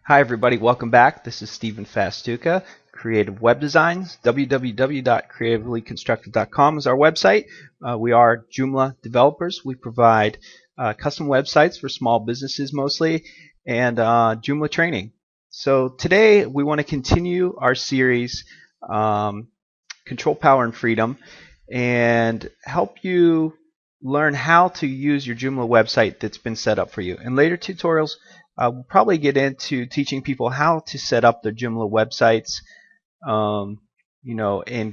Hi everybody, welcome back. This is Stephen Fastuca, Creative Web Designs. www.creativelyconstructed.com is our website. We are Joomla developers. We provide custom websites for small businesses mostly and Joomla training. So today we want to continue our series Control, Power, and Freedom and help you learn how to use your Joomla website that's been set up for you. In later tutorials, we'll probably get into teaching people how to set up their Joomla websites, and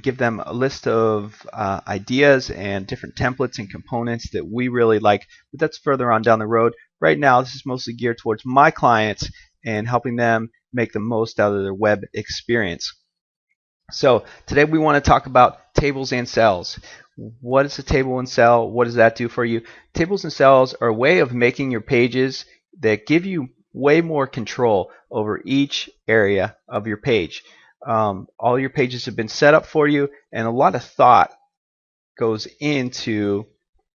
give them a list of ideas and different templates and components that we really like. But that's further on down the road. Right now, this is mostly geared towards my clients and helping them make the most out of their web experience. So today we want to talk about tables and cells. What is a table and cell? What does that do for you? Tables and cells are a way of making your pages that give you way more control over each area of your page. All your pages have been set up for you, and a lot of thought goes into,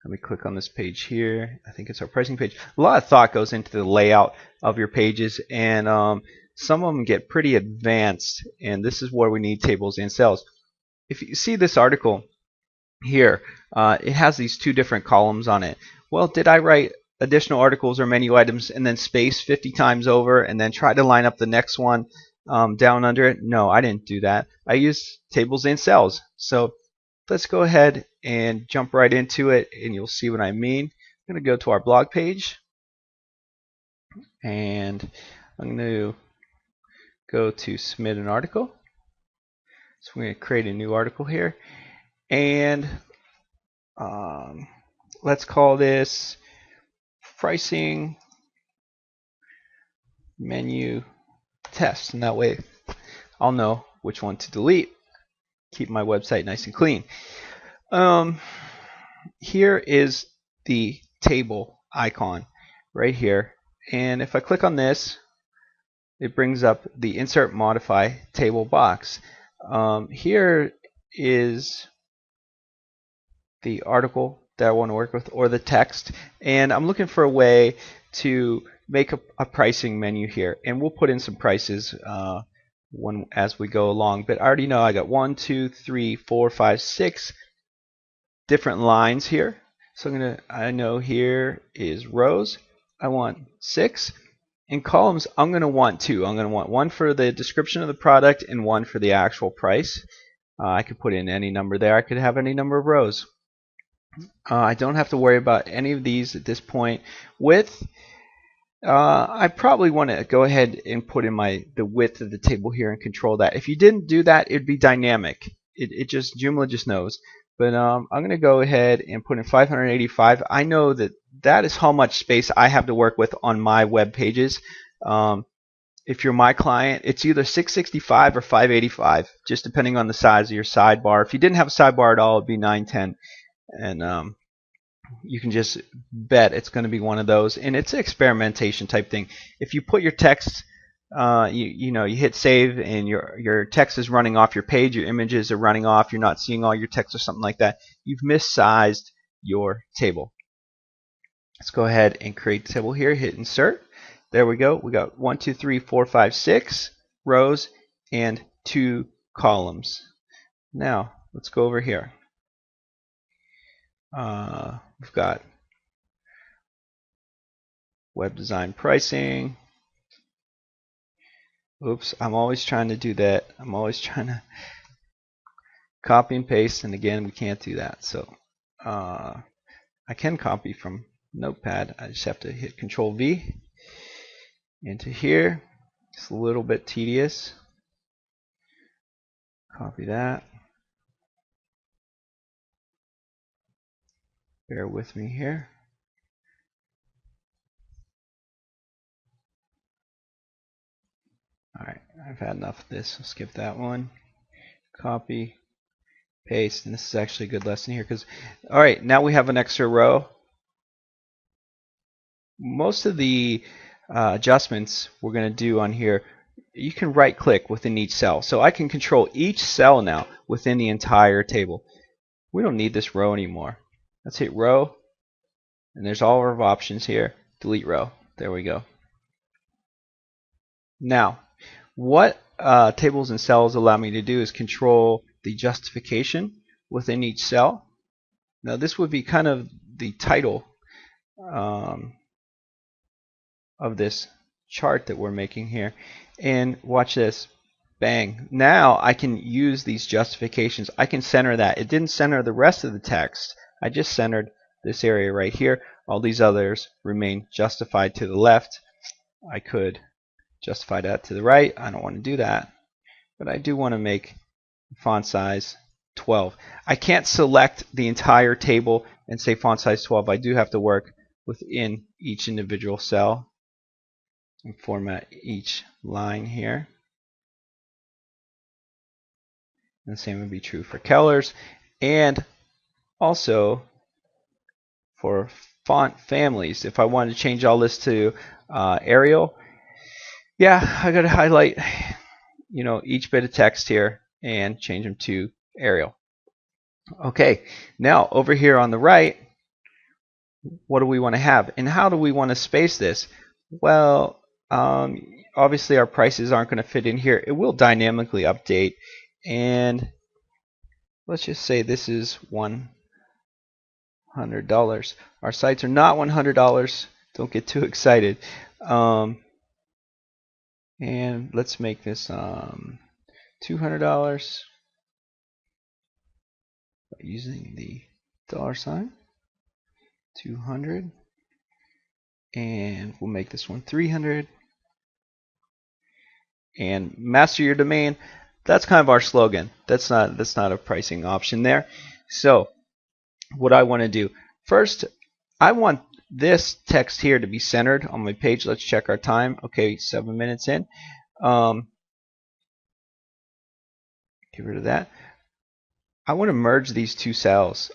let me click on this page here. I think it's our pricing page. A lot of thought goes into the layout of your pages, and some of them get pretty advanced, and this is where we need tables and cells. If you see this article here, it has these two different columns on it. Well, did I write additional articles or menu items and then space 50 times over and then try to line up the next one down under it? No, I didn't do that. I used tables and cells. So let's go ahead and jump right into it, and you'll see what I mean. I'm going to go to our blog page, and I'm going to go to submit an article. So we're going to create a new article here, and let's call this pricing menu test, and that way I'll know which one to delete. Keep my website nice and clean. Here is the table icon right here, and if I click on this, it brings up the insert modify table box. Here is the article that I want to work with, or the text, and I'm looking for a way to make a pricing menu here, and we'll put in some prices as we go along. But I already know I got 1, 2, 3, 4, 5, 6 different lines here. So I know here is rows. I want 6. In columns, I'm going to want 2. I'm going to want one for the description of the product and one for the actual price. I could put in any number there. I could have any number of rows. I don't have to worry about any of these at this point. Width, I probably want to go ahead and put in the width of the table here and control that. If you didn't do that, it'd be dynamic. Joomla just knows. But I'm going to go ahead and put in 585. I know that is how much space I have to work with on my web pages. If you're my client, it's either 665 or 585, just depending on the size of your sidebar. If you didn't have a sidebar at all, it'd be 910. And you can just bet it's going to be one of those, and it's an experimentation type thing. If you put your text, you hit save, and your text is running off your page, your images are running off, you're not seeing all your text or something like that, you've missized your table. Let's go ahead and create the table here. Hit insert. There we go. We got 1, 2, 3, 4, 5, 6 rows and 2 columns. Now let's go over here. We've got web design pricing. Oops, I'm always trying to do that. I'm always trying to copy and paste, and again, we can't do that. So I can copy from Notepad. I just have to hit Control V into here. It's a little bit tedious. Copy that. Bear with me here. Alright, I've had enough of this. I'll skip that one. Copy, paste, and this is actually a good lesson here because, alright, now we have an extra row. Most of the adjustments we're going to do on here, you can right click within each cell. So I can control each cell now within the entire table. We don't need this row anymore. Let's hit row, and there's all of our options here. Delete row. There we go. Now, what tables and cells allow me to do is control the justification within each cell. Now, this would be kind of the title of this chart that we're making here. And watch this. Bang. Now I can use these justifications. I can center that. It didn't center the rest of the text. I just centered this area right here. All these others remain justified to the left. I could justify that to the right. I don't want to do that. But I do want to make font size 12. I can't select the entire table and say font size 12. I do have to work within each individual cell and format each line here. And the same would be true for colors and also for font families. If I wanted to change all this to Arial, yeah, I got to highlight, each bit of text here and change them to Arial. Okay, now over here on the right, what do we want to have, and how do we want to space this? Well, obviously our prices aren't going to fit in here. It will dynamically update. And let's just say this is $100. Our sites are not $100. Don't get too excited. And let's make this $200 using the $. 200. And we'll make this one 300. And master your domain. That's kind of our slogan. That's not a pricing option there. So what I want to do first, I want this text here to be centered on my page. Let's check our time. Okay, 7 minutes in. Get rid of that. I want to merge these two cells.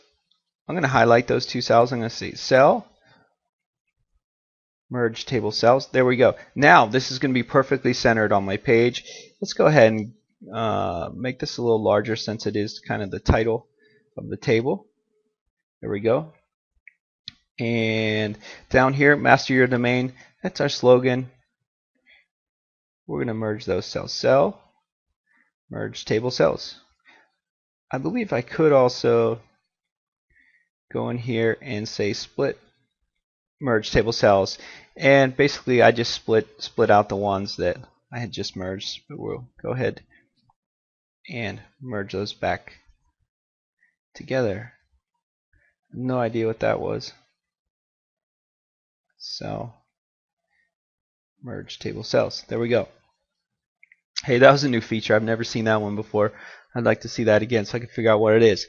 I'm going to highlight those two cells. I'm going to say cell, merge table cells. There we go. Now this is going to be perfectly centered on my page. Let's go ahead and make this a little larger since it is kind of the title of the table. There we go. And down here, master your domain. That's our slogan. We're going to merge those cells. Cell, merge table cells. I believe I could also go in here and say split, merge table cells. And basically I just split out the ones that I had just merged. But we'll go ahead and merge those back together. No idea what that was. So merge table cells. There we go. Hey, that was a new feature. I've never seen that one before. I'd like to see that again so I can figure out what it is.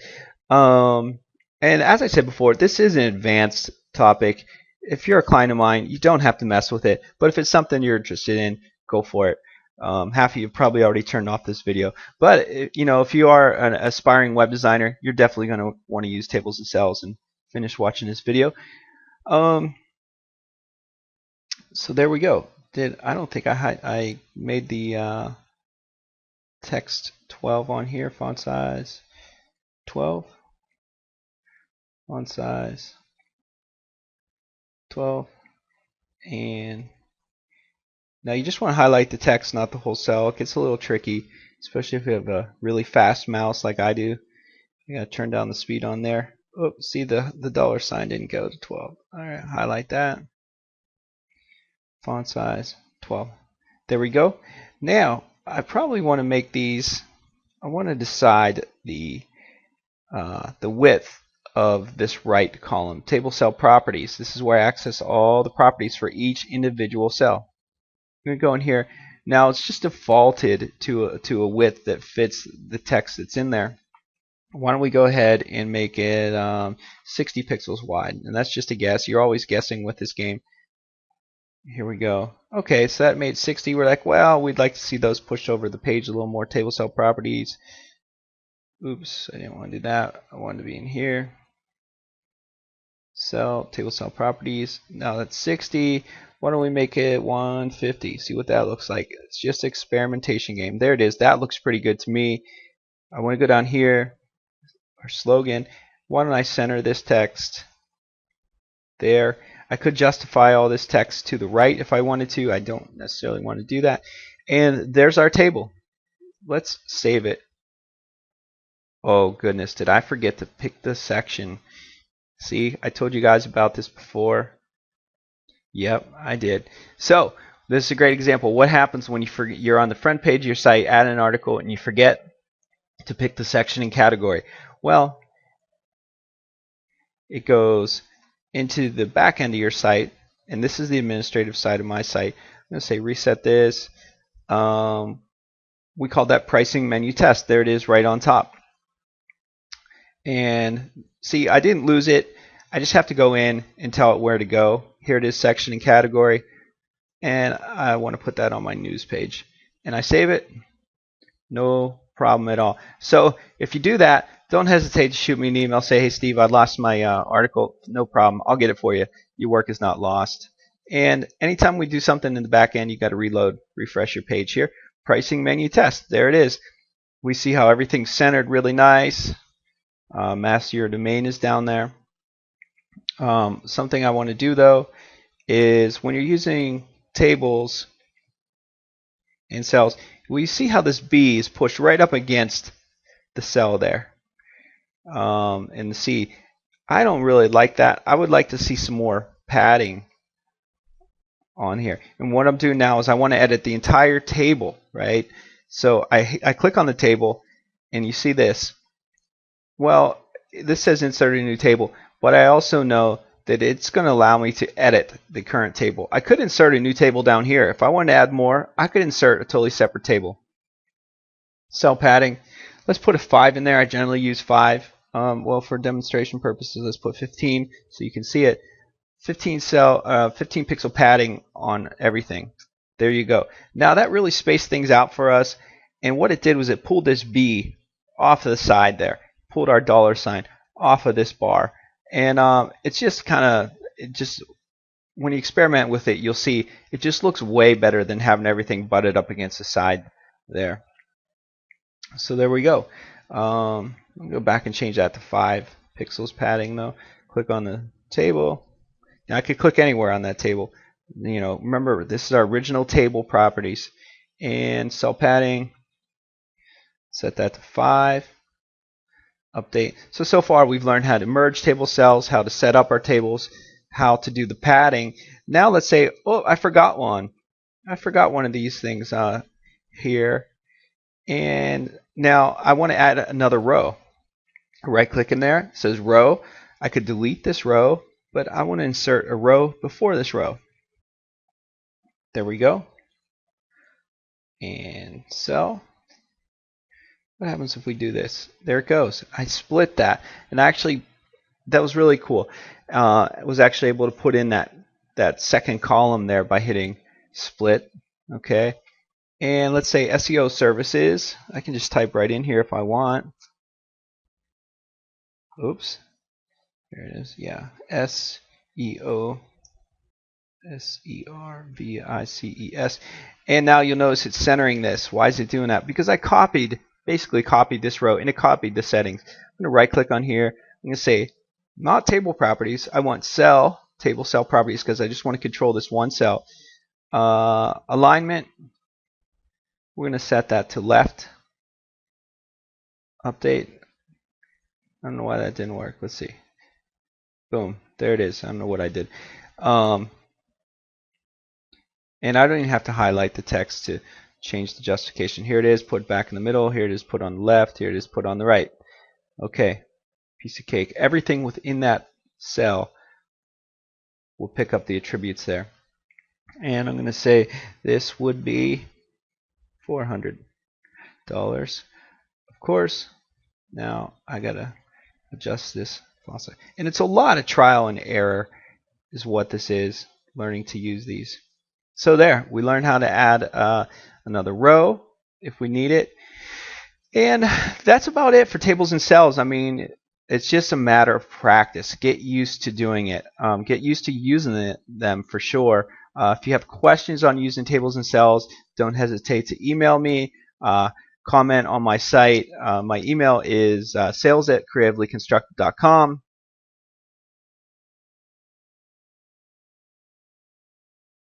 And as I said before, this is an advanced topic. If you're a client of mine, you don't have to mess with it. But if it's something you're interested in, go for it. Half of you probably already turned off this video. But if you are an aspiring web designer, you're definitely going to want to use tables and cells and finish watching this video. So there we go. I don't think I made the text 12 on here. Font size 12. Font size 12. And now you just want to highlight the text, not the whole cell. It gets a little tricky, especially if you have a really fast mouse like I do. You gotta turn down the speed on there. Oh, see the $sign didn't go to 12. Alright, highlight that. Font size 12. There we go. Now I probably want to make these. I want to decide the width of this right column. Table cell properties. This is where I access all the properties for each individual cell. I'm going to go in here. Now it's just defaulted to a width that fits the text that's in there. Why don't we go ahead and make it 60 pixels wide? And that's just a guess. You're always guessing with this game. Here we go. Okay, so that made 60. We're like, well, we'd like to see those pushed over the page a little more. Table cell properties. Oops, I didn't want to do that. I wanted to be in here. Cell, table cell properties. Now that's 60. Why don't we make it 150? See what that looks like. It's just an experimentation game. There it is. That looks pretty good to me. I want to go down here. Our slogan. Why don't I center this text there? I could justify all this text to the right if I wanted to. I don't necessarily want to do that. And there's our table. Let's save it. Oh goodness, did I forget to pick the section? See, I told you guys about this before. Yep, I did. So this is a great example. What happens when you forget, you're on the front page of your site, add an article, and you forget to pick the section and category? Well, it goes into the back end of your site, and this is the administrative side of my site. I'm going to say reset this. We call that pricing menu test. There it is right on top. And see, I didn't lose it. I just have to go in and tell it where to go. Here it is, section and category. And I want to put that on my news page. And I save it. No problem at all. So if you do that, don't hesitate to shoot me an email. Say, hey, Steve, I lost my article. No problem. I'll get it for you. Your work is not lost. And anytime we do something in the back end, you got to reload, refresh your page here. Pricing menu test. There it is. We see how everything's centered really nice. Master your domain is down there. Something I want to do though is when you're using tables and cells, we see how this B is pushed right up against the cell there in the C. I don't really like that. I would like to see some more padding on here. And what I'm doing now is I want to edit the entire table, right? So I click on the table and you see this. Well, this says insert a new table, but I also know that it's going to allow me to edit the current table. I could insert a new table down here. If I wanted to add more, I could insert a totally separate table. Cell padding. Let's put a 5 in there. I generally use 5. Well, for demonstration purposes, let's put 15 so you can see it. 15 pixel padding on everything. There you go. Now that really spaced things out for us, and what it did was it pulled this B off to the side there. Pulled our $sign off of this bar, and it's just kind of, when you experiment with it, you'll see it just looks way better than having everything butted up against the side there. So there we go. I'll go back and change that to 5 pixels padding though. Click on the table. Now I could click anywhere on that table. You know, remember this is our original table properties, and cell padding. Set that to 5. Update. So far we've learned how to merge table cells, how to set up our tables, how to do the padding. Now let's say, oh, I forgot one. I forgot one of these things here. And now I want to add another row. Right click in there, it says row. I could delete this row, but I want to insert a row before this row. There we go. And cell. What happens if we do this? There it goes. I split that, and actually that was really cool. I was actually able to put in that second column there by hitting split. Okay, and let's say SEO services. I can just type right in here if I want. Oops, there it is. Yeah, SEO SERVICES, and now you'll notice it's centering this. Why is it doing that? Because I basically copied this row and it copied the settings. I'm going to right click on here. I'm going to say not table properties. I want table cell properties because I just want to control this one cell. Alignment, we're going to set that to left. Update. I don't know why that didn't work. Let's see. Boom. There it is. I don't know what I did. And I don't even have to highlight the text to change the justification. Here it is, put back in the middle. Here it is, put on the left. Here it is, put on the right. Okay, piece of cake. Everything within that cell will pick up the attributes there. And I'm going to say this would be $400. Of course, now I got to adjust this font. And it's a lot of trial and error is what this is, learning to use these. So there, we learned how to add another row if we need it. And that's about it for tables and cells. I mean, it's just a matter of practice. Get used to doing it. Get used to using them for sure. If you have questions on using tables and cells, don't hesitate to email me. Comment on my site. My email is sales@creativelyconstructed.com.